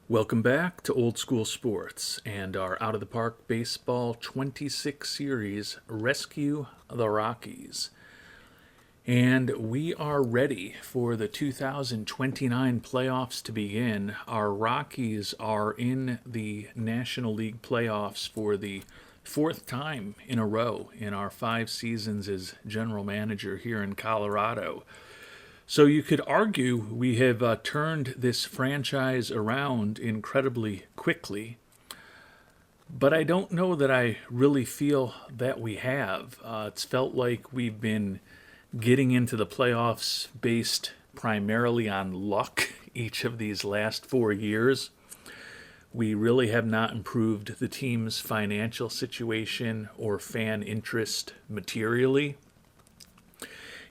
Welcome back to Old School Sports and our Out of the Park Baseball 26 series, Rescue the Rockies. And we are ready for the 2029 playoffs to begin. Our Rockies are in the National League playoffs for the fourth time in a row in our 5 seasons as general manager here in Colorado. So you could argue we have turned this franchise around incredibly quickly, but I don't know that I really feel that we have. It's felt like we've been getting into the playoffs based primarily on luck each of these last 4 years. We really have not improved the team's financial situation or fan interest materially.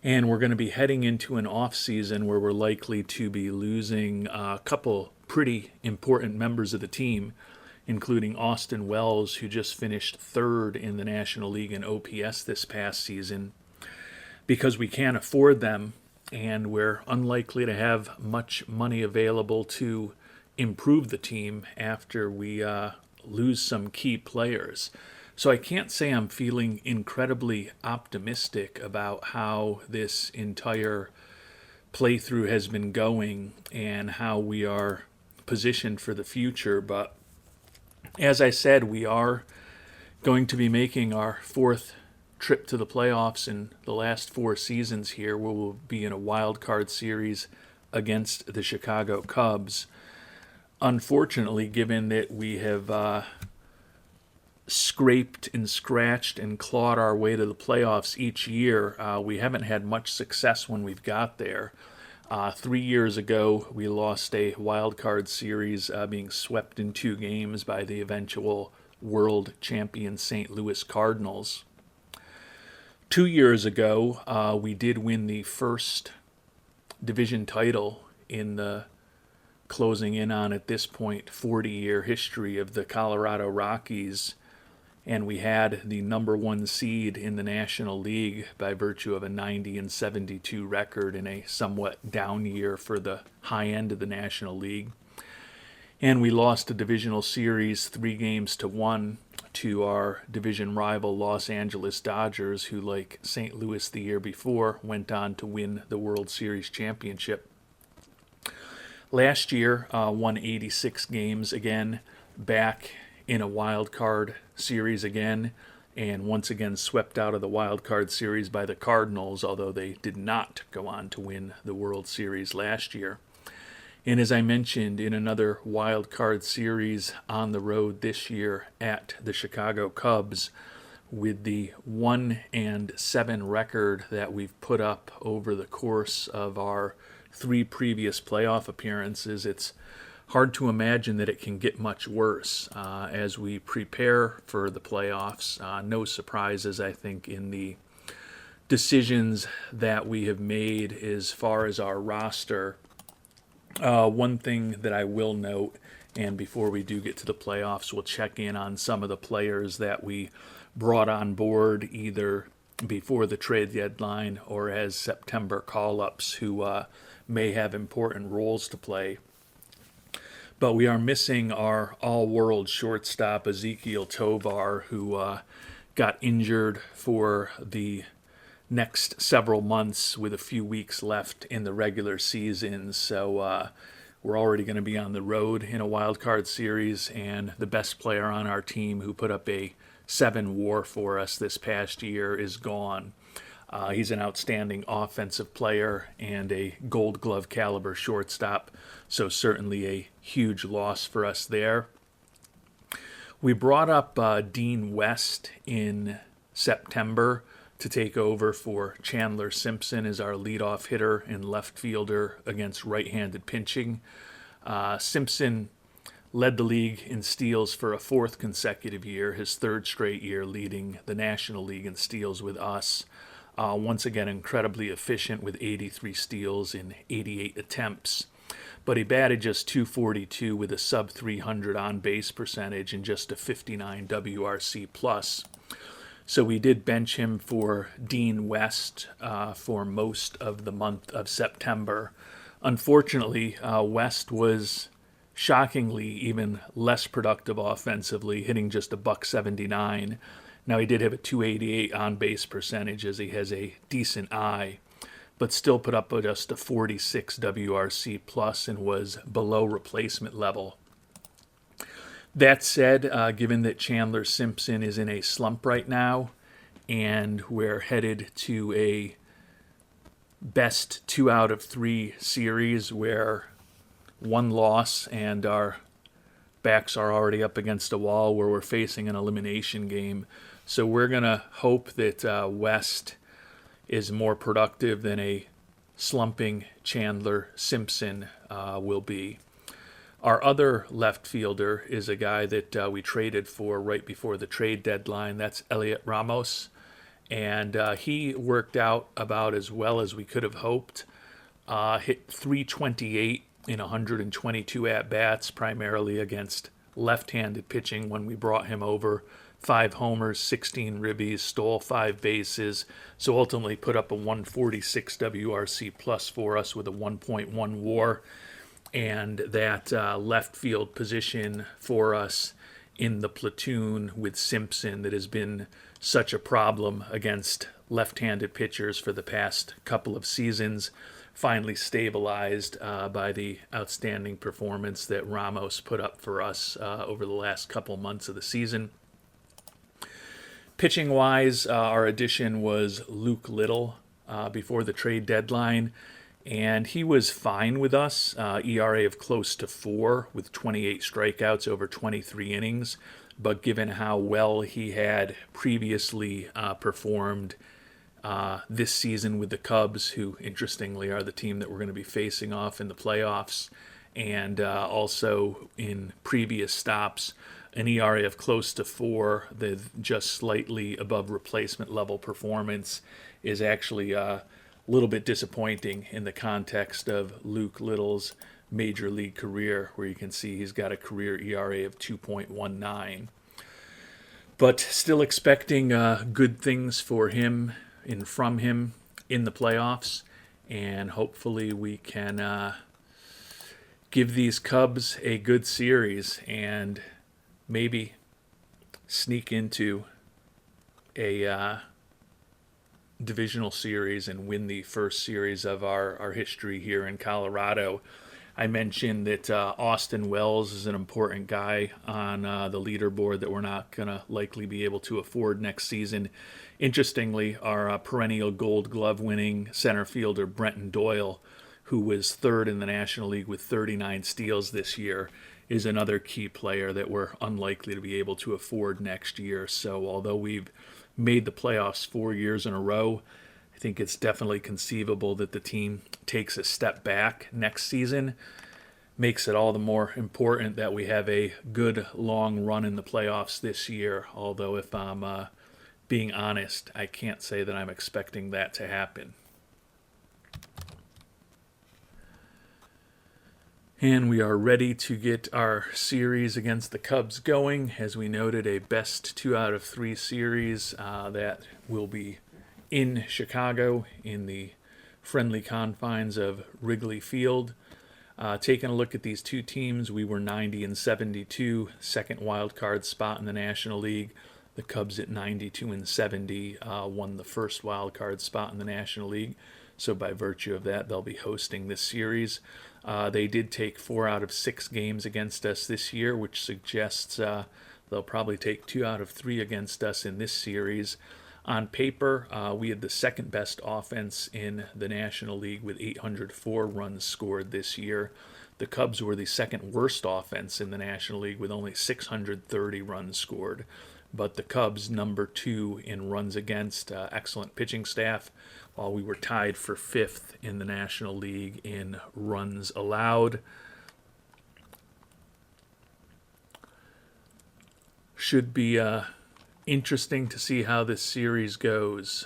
And we're going to be heading into an offseason where we're likely to be losing a couple pretty important members of the team, including Austin Wells, who just finished third in the National League in OPS this past season, because we can't afford them and we're unlikely to have much money available to improve the team after we lose some key players. So I can't say I'm feeling incredibly optimistic about how this entire playthrough has been going and how we are positioned for the future. But as I said, we are going to be making our fourth trip to the playoffs in the last 4 seasons here, where we'll be in a Wildcard series against the Chicago Cubs. Unfortunately, given that we have scraped and scratched and clawed our way to the playoffs each year, we haven't had much success when we've got there. 3 years ago, we lost a wild card series, being swept in 2 games by the eventual world champion St. Louis Cardinals. 2 years ago, we did win the first division title in the closing in on, at this point, 40-year history of the Colorado Rockies. And we had the number 1 seed in the National League by virtue of a 90-72 record in a somewhat down year for the high end of the National League. And we lost a divisional series 3-1 to our division rival Los Angeles Dodgers, who, like St. Louis the year before, went on to win the World Series championship. Last year, won 86 games again, back in a wild card series again, and once again swept out of the wild card series by the Cardinals, although they did not go on to win the World Series last year. And as I mentioned, in another wild card series on the road this year at the Chicago Cubs, with the 1-7 record that we've put up over the course of our 3 previous playoff appearances, it's hard to imagine that it can get much worse as we prepare for the playoffs. No surprises, I think, in the decisions that we have made as far as our roster. One thing that I will note, and before we do get to the playoffs, we'll check in on some of the players that we brought on board either before the trade deadline or as September call-ups, who may have important roles to play. But we are missing our all-world shortstop, Ezekiel Tovar, who got injured for the next several months with a few weeks left in the regular season. So we're already going to be on the road in a wild card series, and the best player on our team, who put up a 7 WAR for us this past year, is gone. He's an outstanding offensive player and a Gold Glove caliber shortstop, so certainly a huge loss for us there. We brought up Dean West in September to take over for Chandler Simpson as our leadoff hitter and left fielder against right-handed pitching. Simpson led the league in steals for a 4th consecutive year, his 3rd straight year leading the National League in steals with us. Once again, incredibly efficient with 83 steals in 88 attempts. But he batted just .242 with a sub-300 on-base percentage and just a 59 WRC+. So we did bench him for Dean West for most of the month of September. Unfortunately, West was shockingly even less productive offensively, hitting just a .179. Now he did have a .288 on base percentage as he has a decent eye, but still put up just a 46 WRC plus and was below replacement level. That said, given that Chandler Simpson is in a slump right now, and we're headed to a best 2 out of 3 series where one loss and our backs are already up against a wall where we're facing an elimination game. So we're going to hope that West is more productive than a slumping Chandler Simpson will be. Our other left fielder is a guy that we traded for right before the trade deadline. That's Eliot Ramos. And he worked out about as well as we could have hoped. Hit .328 in 122 at-bats, primarily against left-handed pitching when we brought him over. 5 homers, 16 ribbies, stole 5 bases, so ultimately put up a 146 WRC plus for us with a 1.1 WAR. And that left field position for us in the platoon with Simpson that has been such a problem against left-handed pitchers for the past couple of seasons, finally stabilized by the outstanding performance that Ramos put up for us over the last couple months of the season. Pitching-wise, our addition was Luke Little before the trade deadline, and he was fine with us, ERA of close to 4 with 28 strikeouts over 23 innings. But given how well he had previously performed this season with the Cubs, who interestingly are the team that we're going to be facing off in the playoffs, and also in previous stops, an ERA of close to 4, the just slightly above replacement level performance is actually a little bit disappointing in the context of Luke Little's major league career, where you can see he's got a career ERA of 2.19. But still expecting good things for him and from him in the playoffs, and hopefully we can give these Cubs a good series and maybe sneak into a divisional series and win the first series of our history here in Colorado. I mentioned that Austin Wells is an important guy on the leaderboard that we're not going to likely be able to afford next season. Interestingly, our perennial Gold Glove winning center fielder Brenton Doyle, who was 3rd in the National League with 39 steals this year, is another key player that we're unlikely to be able to afford next year. So although we've made the playoffs 4 years in a row, I think it's definitely conceivable that the team takes a step back next season. Makes it all the more important that we have a good long run in the playoffs this year, although if I'm being honest, I can't say that I'm expecting that to happen. And we are ready to get our series against the Cubs going. As we noted, a best 2 out of 3 series that will be in Chicago in the friendly confines of Wrigley Field. Taking a look at these two teams, we were 90 and 72, second wild card spot in the National League. The Cubs at 92 and 70 won the first wild card spot in the National League. So by virtue of that, they'll be hosting this series. They did take 4 out of 6 games against us this year, which suggests they'll probably take 2 out of 3 against us in this series. On paper, we had the second best offense in the National League with 804 runs scored this year. The Cubs were the second worst offense in the National League with only 630 runs scored. But the Cubs, number 2 in runs against, excellent pitching staff, while we were tied for 5th in the National League in runs allowed. Should be interesting to see how this series goes.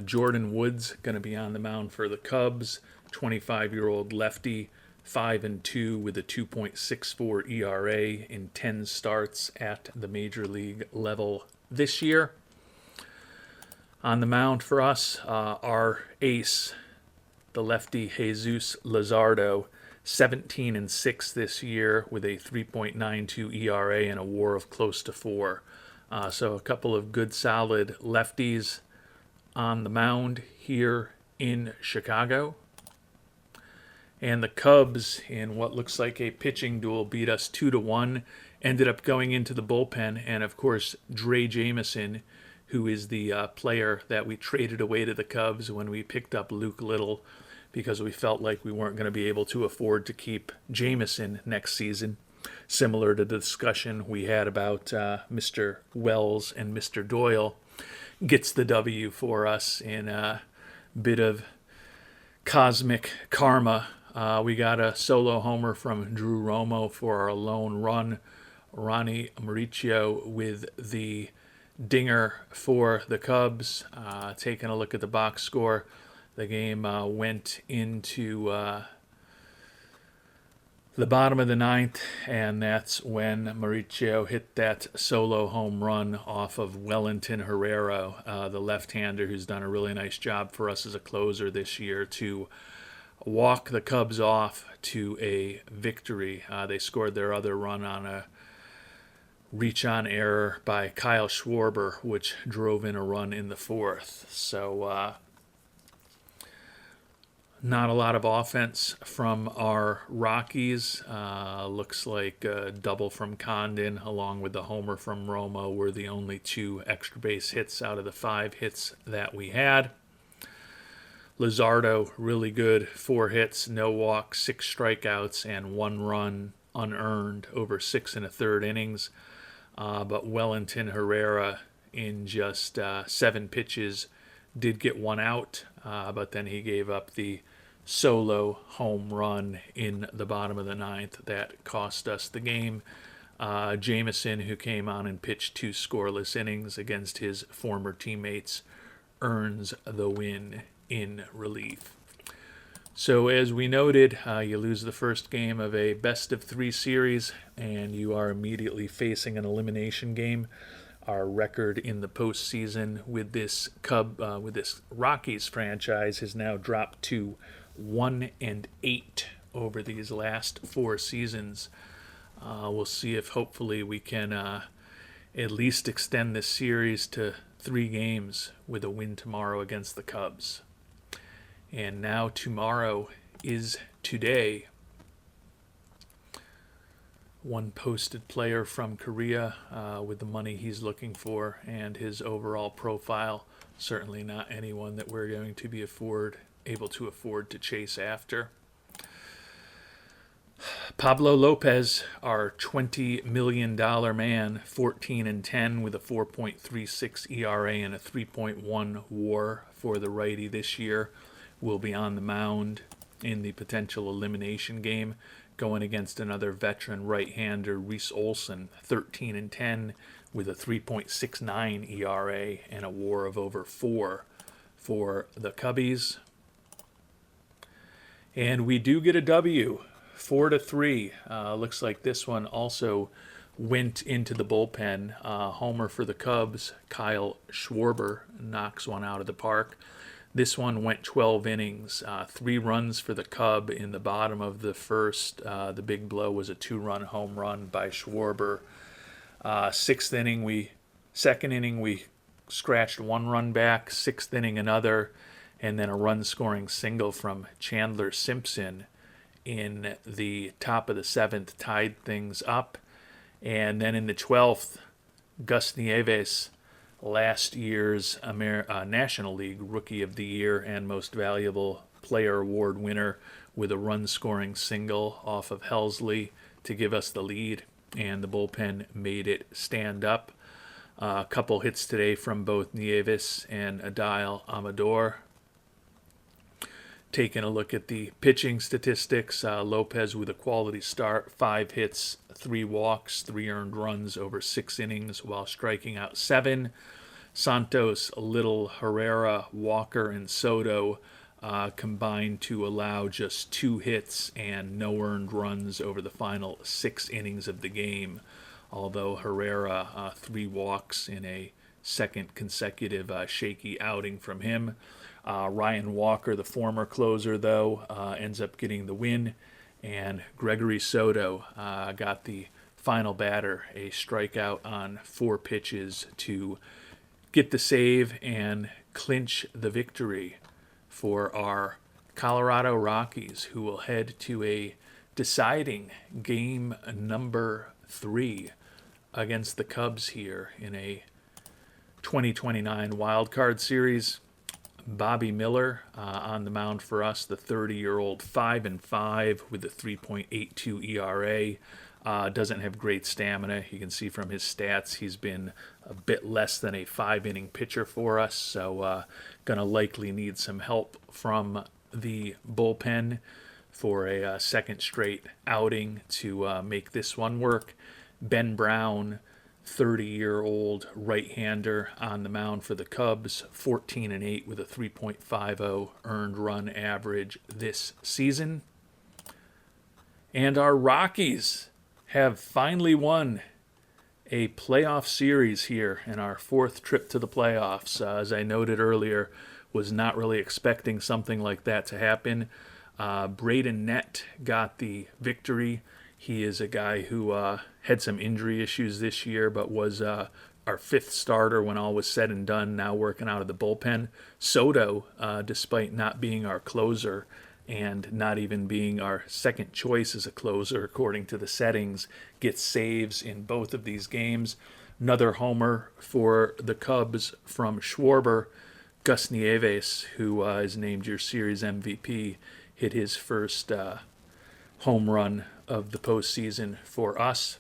Jordan Woods going to be on the mound for the Cubs, 25-year-old lefty, 5-2 with a 2.64 ERA in 10 starts at the major league level this year. On the mound for us, our ace, the lefty Jesus Luzardo, 17-6 this year with a 3.92 ERA and a WAR of close to 4. So a couple of good, solid lefties on the mound here in Chicago. And the Cubs, in what looks like a pitching duel, beat us 2-1. Ended up going into the bullpen, and of course, Dre Jameson, who is the player that we traded away to the Cubs when we picked up Luke Little, because we felt like we weren't going to be able to afford to keep Jameson next season, similar to the discussion we had about Mr. Wells and Mr. Doyle, gets the W for us in a bit of cosmic karma. We got a solo homer from Drew Romo for our lone run. Ronnie Mauricio with the dinger for the Cubs. Taking a look at the box score, the game went into the bottom of the ninth, and that's when Mauricio hit that solo home run off of Wellington Herrera, the left-hander who's done a really nice job for us as a closer this year, to walk the Cubs off to a victory. They scored their other run on a reach-on error by Kyle Schwarber, which drove in a run in the fourth. So not a lot of offense from our Rockies. Looks like a double from Condon along with the homer from Romo were the only 2 extra base hits out of the 5 hits that we had. Luzardo, really good, 4 hits, no walks, 6 strikeouts, and 1 run unearned over 6 1/3 innings. But Wellington Herrera, in just 7 pitches, did get 1 out, but then he gave up the solo home run in the bottom of the ninth that cost us the game. Jameson, who came on and pitched 2 scoreless innings against his former teammates, earns the win in relief. So as we noted, you lose the first game of a best-of-3 series, and you are immediately facing an elimination game. Our record in the postseason with this Rockies franchise has now dropped to 1-8 over these last 4 seasons. We'll see if hopefully we can at least extend this series to 3 games with a win tomorrow against the Cubs. And now tomorrow is today. One posted player from Korea with the money he's looking for and his overall profile. Certainly not anyone that we're going to be able to afford to chase after. Pablo Lopez, our $20 million man, 14-10 with a 4.36 ERA and a 3.1 WAR for the righty this year, will be on the mound in the potential elimination game, going against another veteran right-hander, Reese Olson, 13-10 with a 3.69 ERA and a WAR of over 4 for the Cubbies. And we do get a W, 4-3. Looks like this one also went into the bullpen. Homer for the Cubs, Kyle Schwarber knocks one out of the park. This one went 12 innings, 3 runs for the Cub in the bottom of the first. The big blow was a 2-run home run by Schwarber. Second inning, we scratched 1 run back. 6th inning, another, and then a run-scoring single from Chandler Simpson in the top of the 7th tied things up. And then in the 12th, Gus Nieves, last year's National League Rookie of the Year and Most Valuable Player Award winner, with a run-scoring single off of Helsley to give us the lead, and the bullpen made it stand up. A couple hits today from both Nieves and Adile Amador. Taking a look at the pitching statistics, Lopez with a quality start, 5 hits, 3 walks, 3 earned runs over 6 innings while striking out 7. Santos, Little, Herrera, Walker, and Soto combined to allow just 2 hits and no earned runs over the final 6 innings of the game, although Herrera 3 walks in a second consecutive shaky outing from him. Ryan Walker, the former closer, though, ends up getting the win And Gregory Soto got the final batter, a strikeout on 4 pitches to get the save and clinch the victory for our Colorado Rockies, who will head to a deciding game number 3 against the Cubs here in a 2029 Wildcard Series. Bobby Miller on the mound for us, the 30-year-old, 5-5 with a 3.82 ERA. Doesn't have great stamina. You can see from his stats he's been a bit less than a 5-inning pitcher for us, so going to likely need some help from the bullpen for a second straight outing to make this one work. Ben Brown, 30-year-old right-hander on the mound for the Cubs, 14-8 with a 3.50 earned run average this season. And our Rockies have finally won a playoff series here in our 4th trip to the playoffs. As I noted earlier, was not really expecting something like that to happen. Braden Nett got the victory. He is a guy who had some injury issues this year, but was our 5th starter when all was said and done, now working out of the bullpen. Soto, despite not being our closer and not even being our second choice as a closer according to the settings, gets saves in both of these games. Another homer for the Cubs from Schwarber. Gus Nieves, who is named your series MVP, hit his first home run of the postseason for us.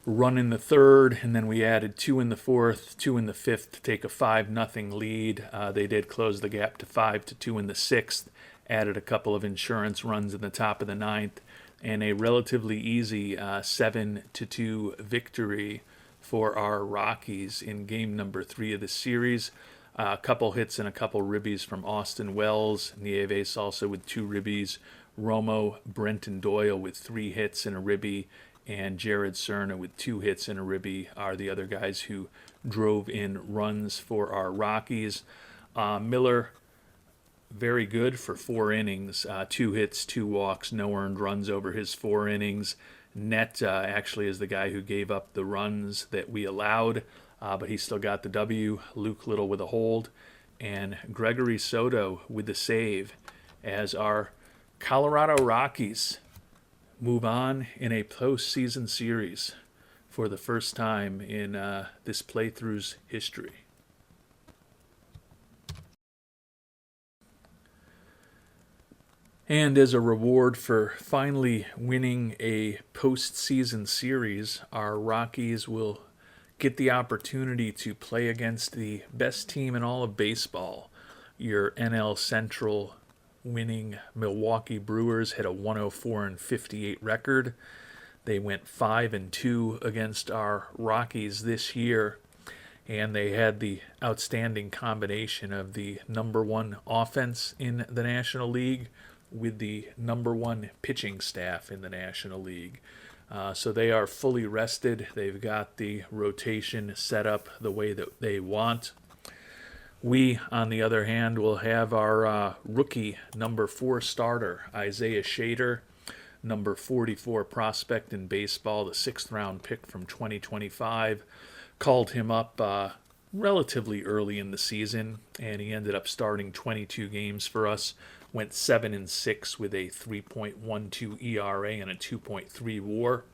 Run in the 3rd, and then we added 2 in the 4th, 2 in the 5th to take a 5-0 lead. They did close the gap to 5-2 in the 6th, added a couple of insurance runs in the top of the 9th, and a relatively easy 7-2 victory for our Rockies in game number 3 of the series. A couple hits and a couple ribbies from Austin Wells. Nieves also with 2 ribbies. Romo, Brenton Doyle with 3 hits and a ribby, and Jared Cerna with 2 hits and a ribby are the other guys who drove in runs for our Rockies. Miller, very good for 4 innings, 2 hits, 2 walks, no earned runs over his 4 innings. Nett actually is the guy who gave up the runs that we allowed, but he still got the W. Luke Little with a hold, and Gregory Soto with the save as our Colorado Rockies move on in a postseason series for the first time in this playthrough's history. And as a reward for finally winning a postseason series, our Rockies will get the opportunity to play against the best team in all of baseball. Your NL Central winning Milwaukee Brewers had a 104-58 record. They went 5-2 against our Rockies this year, and they had the outstanding combination of the number 1 offense in the National League with the number 1 pitching staff in the National League. So they are fully rested. They've got the rotation set up the way that they want. We, on the other hand, will have our rookie number 4 starter, Isaiah Shader, number 44 prospect in baseball, the 6th round pick from 2025. Called him up relatively early in the season, and he ended up starting 22 games for us. Went 7-6 with a 3.12 ERA and a 2.3 WAR.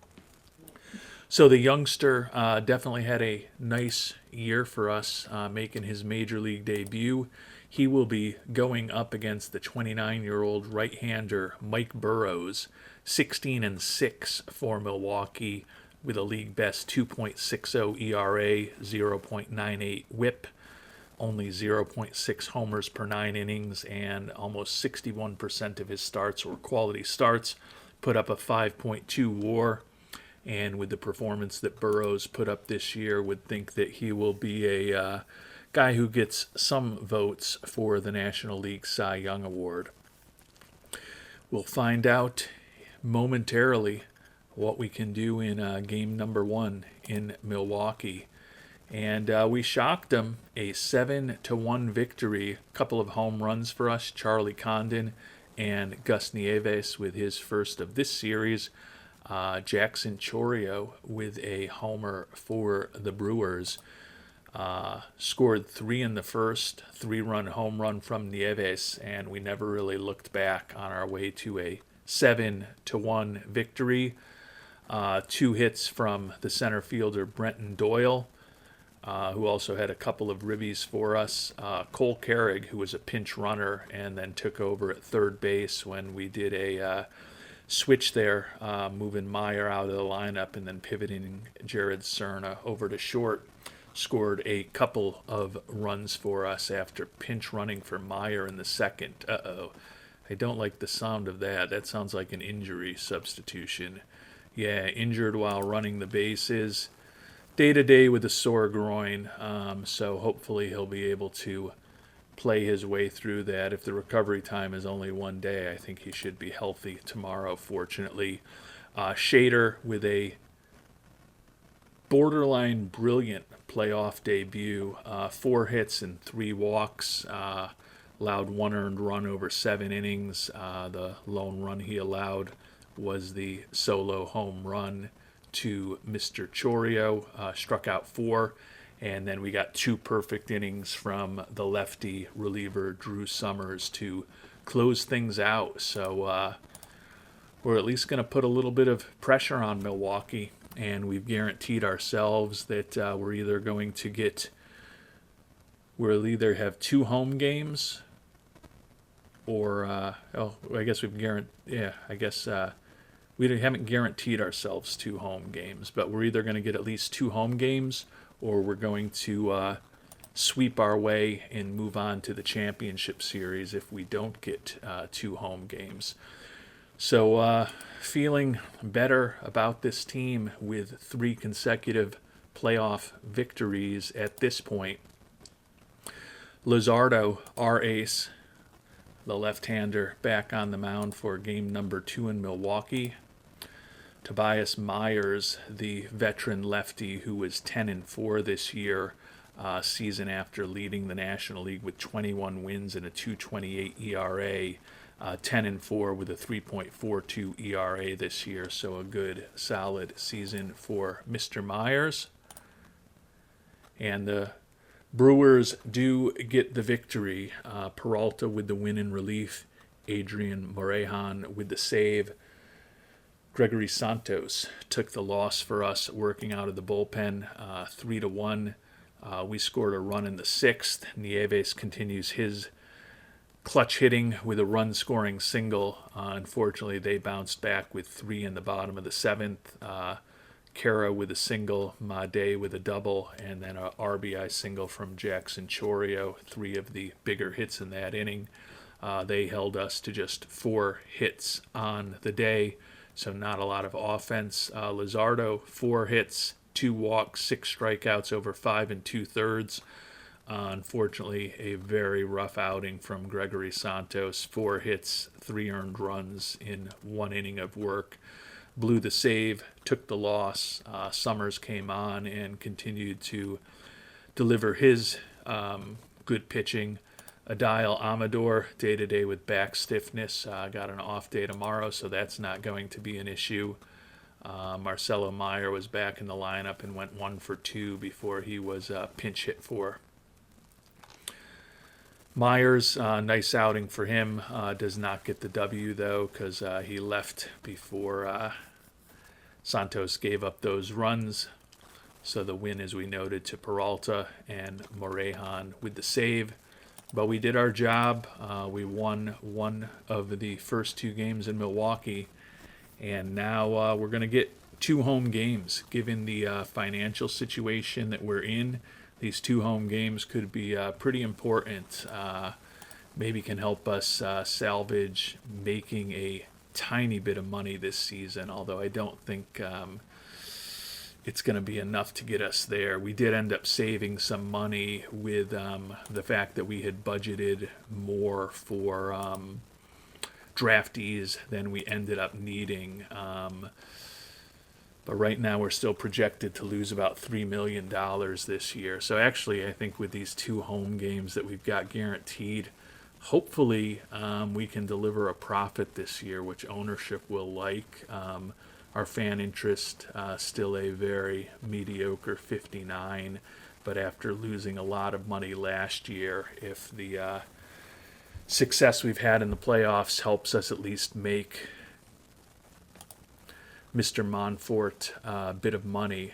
So the youngster definitely had a nice year for us, making his major league debut. He will be going up against the 29-year-old right-hander Mike Burrows, 16-6 for Milwaukee, with a league best 2.60 ERA, 0.98 WHIP, only 0.6 homers per 9 innings, and almost 61% of his starts were quality starts. Put up a 5.2 WAR. And with the performance that Burrows put up this year, would think that he will be a guy who gets some votes for the National League Cy Young Award. We'll find out momentarily what we can do in game number 1 in Milwaukee. And we shocked them, a 7-1 victory. A couple of home runs for us. Charlie Condon and Gus Nieves with his first of this series. Jackson Chourio with a homer for the Brewers. Scored 3 in the first, 3-run home run from Nieves, and we never really looked back on our way to a 7-1 victory. 2 hits from the center fielder Brenton Doyle, who also had a couple of ribbies for us. Cole Carrig, who was a pinch runner and then took over at third base when we did a switch there, moving Meyer out of the lineup and then pivoting Jared Cerna over to short. Scored a couple of runs for us after pinch running for Meyer in the second. I don't like the sound of that. That sounds like an injury substitution. Yeah, injured while running the bases. Day-to-day with a sore groin, so hopefully he'll be able to play his way through that. If the recovery time is only 1 day, I think he should be healthy tomorrow, fortunately. Shader with a borderline brilliant playoff debut. 4 hits and 3 walks. Allowed 1 earned run over 7 innings. The lone run he allowed was the solo home run to Mr. Chourio. Struck out 4. And then we got 2 perfect innings from the lefty reliever Drew Summers to close things out. So we're at least going to put a little bit of pressure on Milwaukee. And we've guaranteed ourselves that we'll either have 2 home games, or I guess we haven't guaranteed ourselves 2 home games, but we're either going to get at least 2 home games, or we're going to sweep our way and move on to the championship series if we don't get 2 home games. So feeling better about this team with 3 consecutive playoff victories at this point. Luzardo, our ace, the left-hander, back on the mound for game number 2 in Milwaukee. Tobias Myers, the veteran lefty who was 10-4 this year, season after leading the National League with 21 wins and a 2.28 ERA. 10-4 with a 3.42 ERA this year, so a good, solid season for Mr. Myers. And the Brewers do get the victory. Peralta with the win in relief, Adrian Morejon with the save. Gregory Santos took the loss for us, working out of the bullpen, 3-1. We scored a run in the 6th. Nieves continues his clutch hitting with a run-scoring single. Unfortunately, they bounced back with 3 in the bottom of the 7th. Kara with a single, Made with a double, and then a RBI single from Jackson Chourio, 3 of the bigger hits in that inning. They held us to just 4 hits on the day, so not a lot of offense. Luzardo, 4 hits, 2 walks, 6 strikeouts over 5 2/3. Unfortunately, a very rough outing from Gregory Santos. 4 hits, 3 earned runs in 1 inning of work. Blew the save, took the loss. Summers came on and continued to deliver his good pitching. Adael Amador, day-to-day with back stiffness. Got an off day tomorrow, so that's not going to be an issue. Marcelo Meyer was back in the lineup and went 1 for 2 before he was pinch hit for. Myers, nice outing for him. Does not get the W, though, because he left before Santos gave up those runs. So the win, as we noted, to Peralta and Morejon with the save. But we did our job. We won 1 of the first 2 games in Milwaukee. And now we're going to get 2 home games. Given the financial situation that we're in, these 2 home games could be pretty important. Maybe can help us salvage making a tiny bit of money this season, although I don't think it's going to be enough to get us there. We did end up saving some money with the fact that we had budgeted more for draftees than we ended up needing. But right now we're still projected to lose about $3 million this year. So actually I think with these 2 home games that we've got guaranteed, hopefully we can deliver a profit this year, which ownership will like. Our fan interest still a very mediocre 59, but after losing a lot of money last year, if the success we've had in the playoffs helps us at least make Mr. Monfort a bit of money,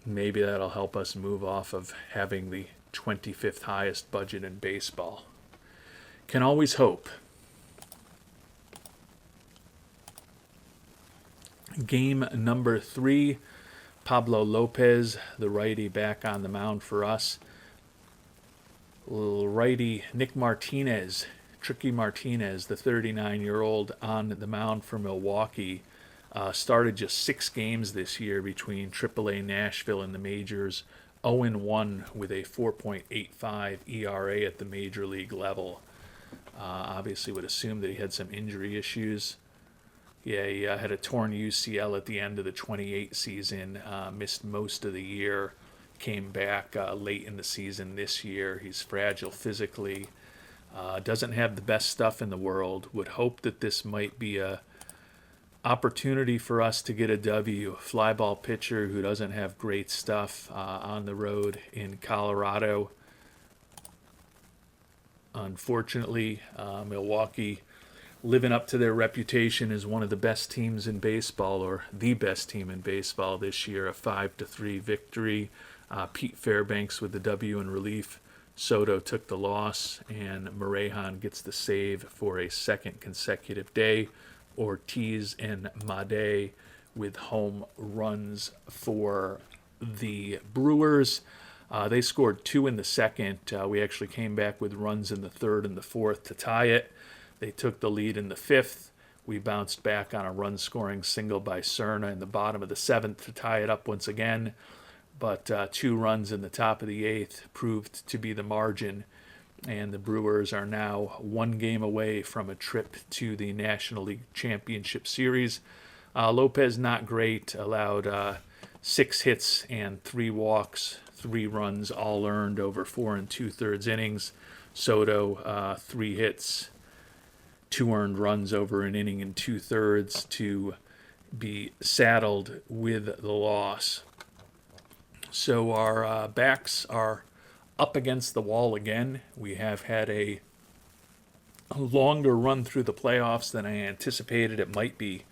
maybe that'll help us move off of having the 25th highest budget in baseball. Can always hope. Game number 3, Pablo Lopez, the righty, back on the mound for us. Righty Nick Martinez, Tricky Martinez, the 39-year-old on the mound for Milwaukee, started just 6 games this year between AAA Nashville and the majors, 0-1 with a 4.85 ERA at the major league level. Obviously would assume that he had some injury issues. Yeah, he had a torn UCL at the end of the 28 season, missed most of the year, came back late in the season this year. He's fragile physically, doesn't have the best stuff in the world. Would hope that this might be a opportunity for us to get a W. Fly ball pitcher who doesn't have great stuff on the road in Colorado. Unfortunately, Milwaukee living up to their reputation as one of the best teams in baseball, or the best team in baseball this year, a 5-3 victory. Pete Fairbanks with the W in relief. Soto took the loss, and Morejon gets the save for a second consecutive day. Ortiz and Made with home runs for the Brewers. They scored 2 in the second. We actually came back with runs in the third and the fourth to tie it. They took the lead in the fifth. We bounced back on a run-scoring single by Cerna in the bottom of the seventh to tie it up once again. But 2 runs in the top of the eighth proved to be the margin. And the Brewers are now 1 game away from a trip to the National League Championship Series. Lopez not great, allowed 6 hits and 3 walks, 3 runs, all earned over 4 2/3 innings. Soto, 3 hits, 2 earned runs over an inning and 2/3 to be saddled with the loss. So our backs are up against the wall again. We have had a longer run through the playoffs than I anticipated it might be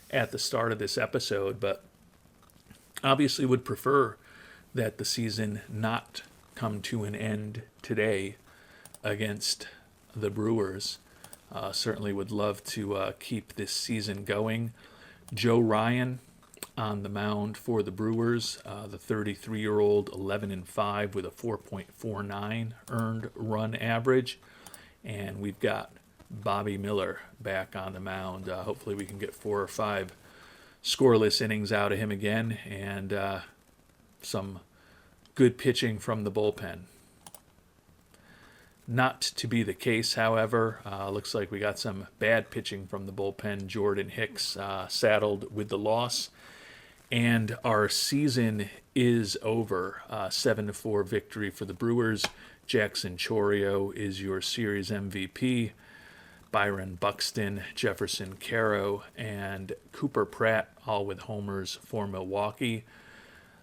at the start of this episode, but obviously would prefer that the season not come to an end today against the Brewers. Certainly would love to keep this season going. Joe Ryan on the mound for the Brewers, the 33-year-old, 11-5 with a 4.49 earned run average. And we've got Bobby Miller back on the mound. Hopefully we can get 4 or 5 scoreless innings out of him again, and some good pitching from the bullpen. Not to be the case, however. Looks like we got some bad pitching from the bullpen. Jordan Hicks saddled with the loss. And our season is over. 7-4 victory for the Brewers. Jackson Chourio is your series MVP. Byron Buxton, Jefferson Caro, and Cooper Pratt, all with homers for Milwaukee.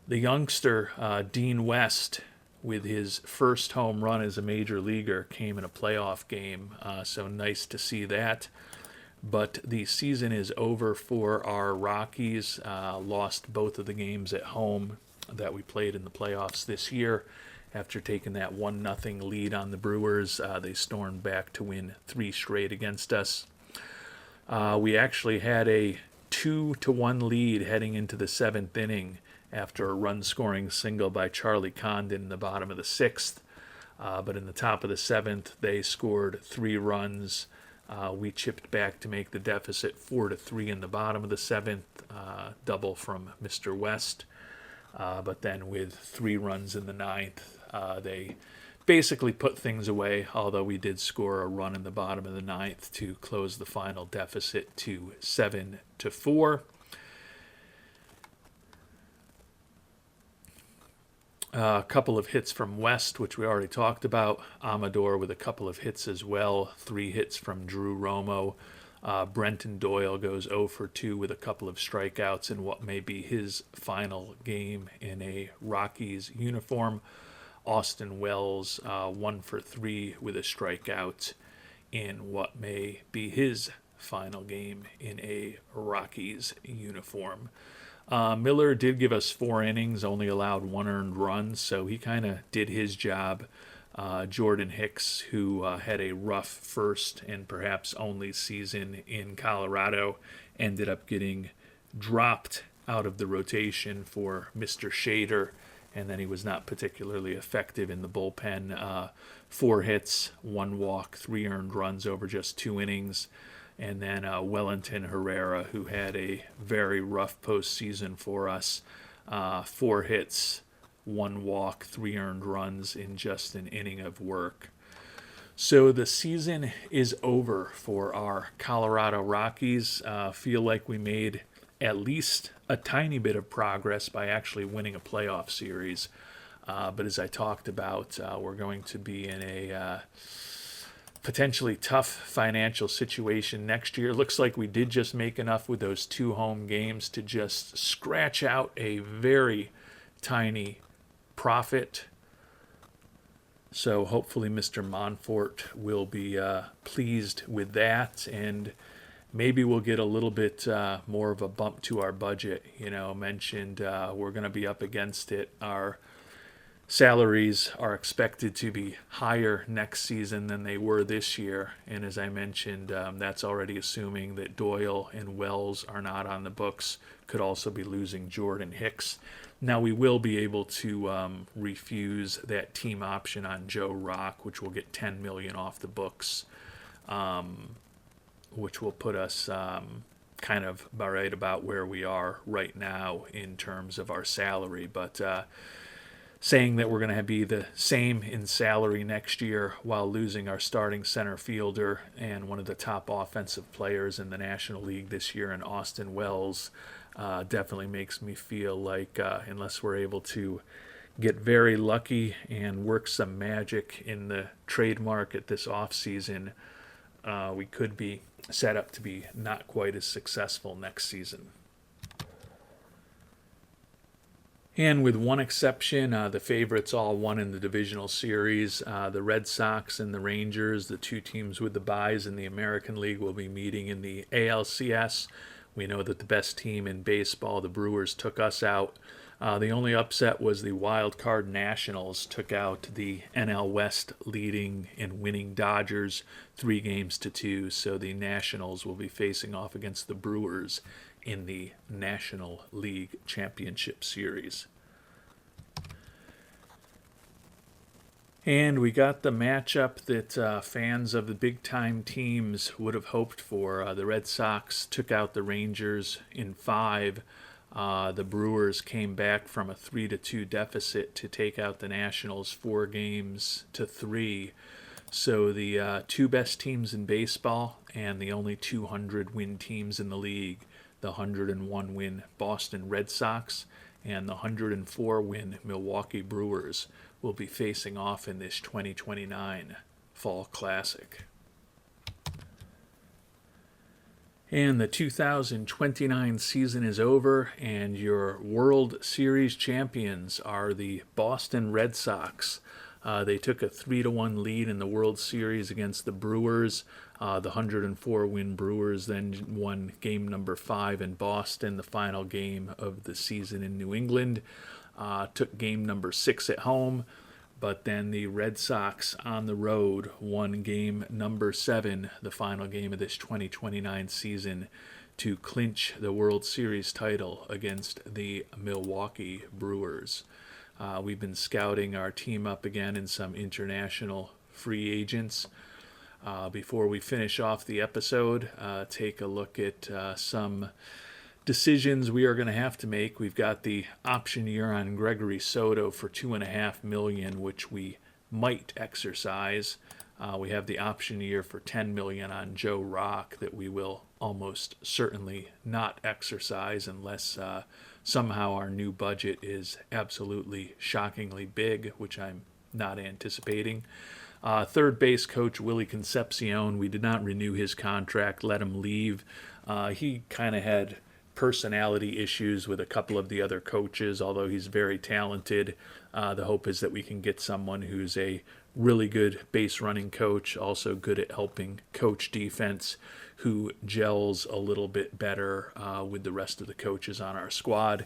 The youngster, Dean West, with his first home run as a major leaguer, came in a playoff game, so nice to see that. But the season is over for our Rockies. Lost both of the games at home that we played in the playoffs this year. After taking that 1-0 lead on the Brewers, they stormed back to win 3 straight against us. We actually had a 2-1 lead heading into the 7th inning after a run-scoring single by Charlie Condon in the bottom of the 6th. But in the top of the 7th, they scored 3 runs. We chipped back to make the deficit 4-3 in the bottom of the 7th, double from Mr. West. But then with 3 runs in the 9th, they basically put things away, although we did score a run in the bottom of the 9th to close the final deficit to 7-4. A couple of hits from West, which we already talked about. Amador with a couple of hits as well. 3 hits from Drew Romo. Brenton Doyle goes 0 for 2 with a couple of strikeouts in what may be his final game in a Rockies uniform. Austin Wells 1 for 3 with a strikeout in what may be his final game in a Rockies uniform. Miller did give us 4 innings, only allowed 1 earned run, so he kind of did his job. Jordan Hicks, who had a rough first and perhaps only season in Colorado, ended up getting dropped out of the rotation for Mr. Shader, and then he was not particularly effective in the bullpen. 4 hits, 1 walk, 3 earned runs over just 2 innings. And then Wellington Herrera, who had a very rough postseason for us. 4 hits, 1 walk, 3 earned runs in just an inning of work. So the season is over for our Colorado Rockies. Feel like we made at least a tiny bit of progress by actually winning a playoff series. But as I talked about, we're going to be in a potentially tough financial situation next year. Looks like we did just make enough with those 2 home games to just scratch out a very tiny profit. So hopefully Mr. Monfort will be pleased with that, and maybe we'll get a little bit more of a bump to our budget. Mentioned we're going to be up against it. Our salaries are expected to be higher next season than they were this year. And as I mentioned, that's already assuming that Doyle and Wells are not on the books. Could also be losing Jordan Hicks. Now, we will be able to refuse that team option on Joe Rock, which will get $10 million off the books, which will put us kind of right about where we are right now in terms of our salary. But saying that we're going to be the same in salary next year while losing our starting center fielder and one of the top offensive players in the National League this year in Austin Wells definitely makes me feel like unless we're able to get very lucky and work some magic in the trade market this offseason, we could be set up to be not quite as successful next season. And with one exception, the favorites all won in the divisional series. The Red Sox and the Rangers, the 2 teams with the byes in the American League, will be meeting in the ALCS. We know that the best team in baseball, the Brewers, took us out. The only upset was the Wildcard Nationals took out the NL West leading and winning Dodgers 3-2. So the Nationals will be facing off against the Brewers in the National League Championship Series. And we got the matchup that fans of the big-time teams would have hoped for. The Red Sox took out the Rangers in 5. The Brewers came back from a 3-2 deficit to take out the Nationals 4-3. So the 2 best teams in baseball and the only 200-win teams in the league, the 101-win Boston Red Sox and the 104-win Milwaukee Brewers, will be facing off in this 2029 Fall Classic. And the 2029 season is over, and your World Series champions are the Boston Red Sox. They took a 3-1 lead in the World Series against the Brewers. The 104-win Brewers then won game number 5 in Boston, the final game of the season in New England. Took game number 6 at home, but then the Red Sox on the road won game number 7, the final game of this 2029 season, to clinch the World Series title against the Milwaukee Brewers. We've been scouting our team up again in some international free agents. Before we finish off the episode, take a look at some decisions we are going to have to make. We've got the option year on Gregory Soto for $2.5 million, which we might exercise. We have the option year for $10 million on Joe Rock that we will almost certainly not exercise unless somehow our new budget is absolutely shockingly big, which I'm not anticipating. Third base coach Willie Concepcion, we did not renew his contract, let him leave. He kind of had personality issues with a couple of the other coaches, although he's very talented. The hope is that we can get someone who's a really good base running coach, also good at helping coach defense, who gels a little bit better with the rest of the coaches on our squad.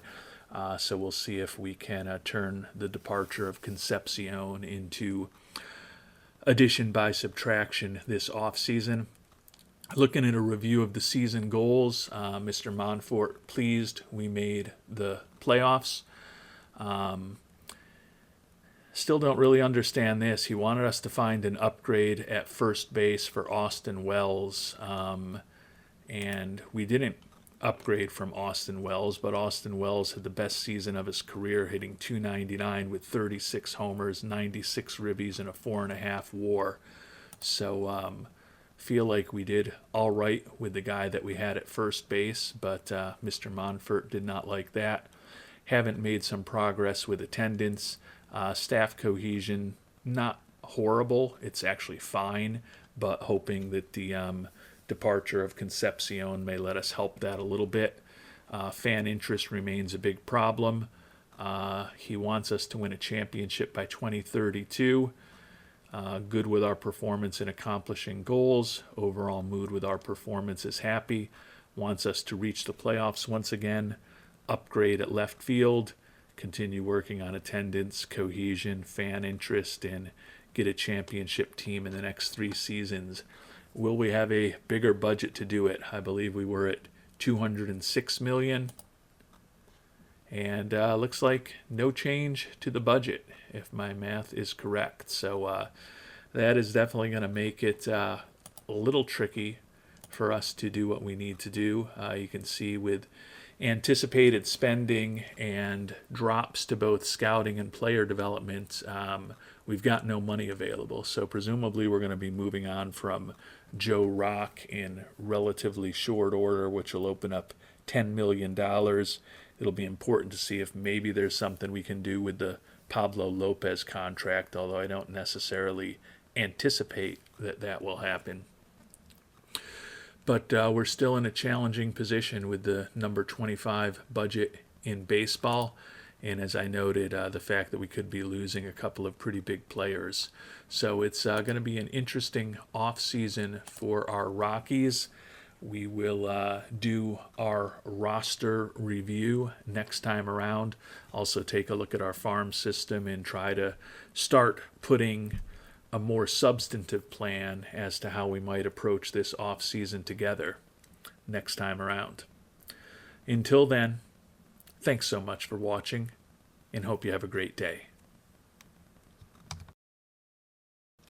So we'll see if we can turn the departure of Concepcion into addition by subtraction this offseason. Looking at a review of the season goals, Mr. Monfort pleased we made the playoffs. Still don't really understand this. He wanted us to find an upgrade at first base for Austin Wells, and we didn't upgrade from Austin Wells, but Austin Wells had the best season of his career, hitting .299 with 36 homers, 96 ribbies, and a 4.5 WAR. So feel like we did all right with the guy that we had at first base, but Mr. Monfort did not like that. Haven't made some progress with attendance. Staff cohesion, not horrible. It's actually fine, but hoping that the departure of Concepcion may let us help that a little bit. Fan interest remains a big problem. He wants us to win a championship by 2032. Good with our performance in accomplishing goals. Overall mood with our performance is happy. Wants us to reach the playoffs once again. Upgrade at left field. Continue working on attendance, cohesion, fan interest, and get a championship team in the next 3 seasons. Will we have a bigger budget to do it? I believe we were at $206 million. And looks like no change to the budget, if my math is correct. So that is definitely going to make it a little tricky for us to do what we need to do. You can see with anticipated spending and drops to both scouting and player development, we've got no money available. So presumably we're going to be moving on from Joe Rock in relatively short order, which will open up $10 million. It'll be important to see if maybe there's something we can do with the Pablo Lopez contract, although I don't necessarily anticipate that that will happen. But we're still in a challenging position with the number 25 budget in baseball. And as I noted, the fact that we could be losing a couple of pretty big players. So it's going to be an interesting offseason for our Rockies. We will do our roster review next time around. Also take a look at our farm system and try to start putting a more substantive plan as to how we might approach this off-season together next time around. Until then, thanks so much for watching, and hope you have a great day.